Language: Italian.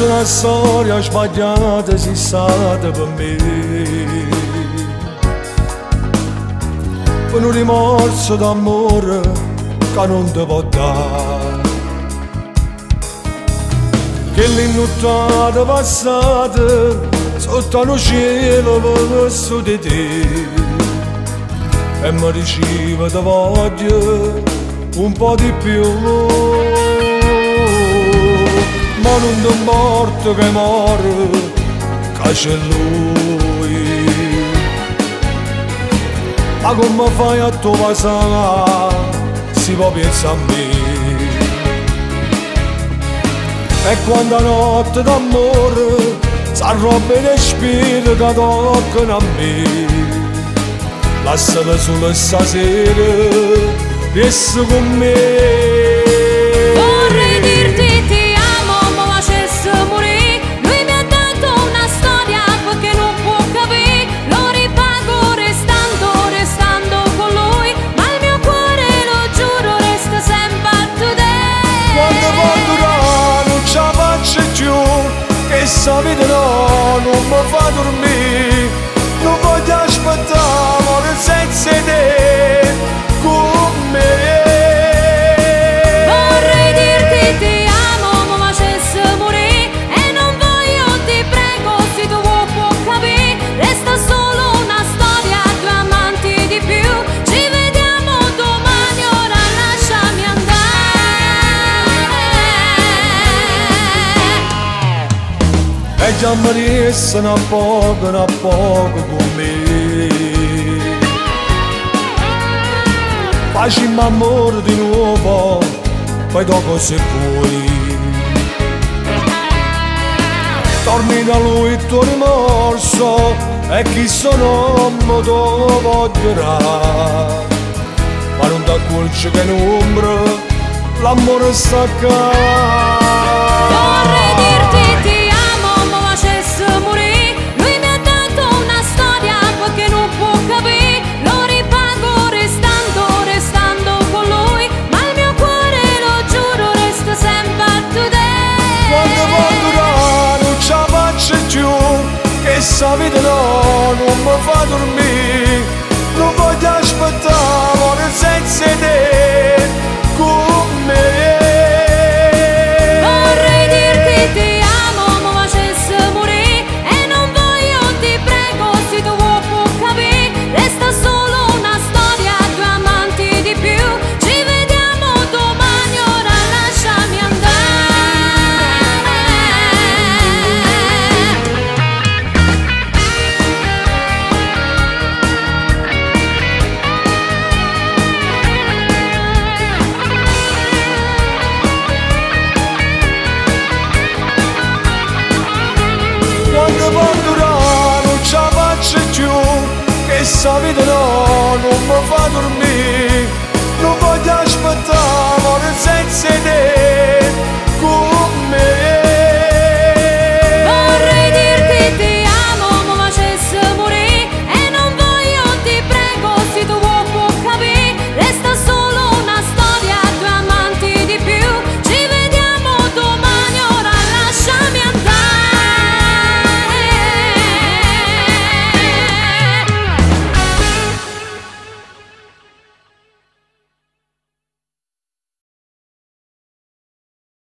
tutta una storia sbagliata si stata per me, per un rimorso d'amore che non ti può dare, che l'innottata passata sotto il cielo verso di te, e mi diceva ti voglio un po' di più, ma non ti importa che muore, che c'è lui. Ma come fai a tua passare, si può pensare a me? E quando la notte d'amore s'arrobba in spirito che toccano a me, lasciami solo stasera, resta con me. Vorrei dirti ti amo, ma facesse morire. Lui mi ha dato una storia perché non può capire. Lo ripago restando con lui, ma il mio cuore, lo giuro, resta sempre a te. Quando può durare non ce la faccio più, che sta vita no, non mi fa dormire. Non voglio aspettare amore senza te con me. Vorrei dirti ti amo, ma facesse morire. E non voglio, ti prego, se tu può capire. Resta solo una storia, due amanti di più. Ci vediamo domani, ora lasciami andare. E già mi restano a poco con me. Facciamo amore di nuovo, poi dopo se vuoi. Torni da lui il tuo rimorso, e chi sono mo te lo voglierà. Ma non ti accorgi che in ombra l'amore sta qua. Vorrei dirti ti amo, ma facesse morire. Lui mi ha dato una storia perché non può capire. Lo ripago restando con lui, ma il mio cuore, lo giuro, resta sempre a te. Quando può durare non ce la faccio più, che sta vita no, non mi fa dormire. Non voglio aspettare amore senza te con me. Vorrei dirti ti amo, ma facesse morire. E non voglio, ti prego, se tu può capire. Resta solo una storia, due amanti di più. Ci vediamo domani, ora lasciami andare. Quando può durare non ce la faccio più, che sta vita no, non mi fa dormire. Non voglio aspettare amore senza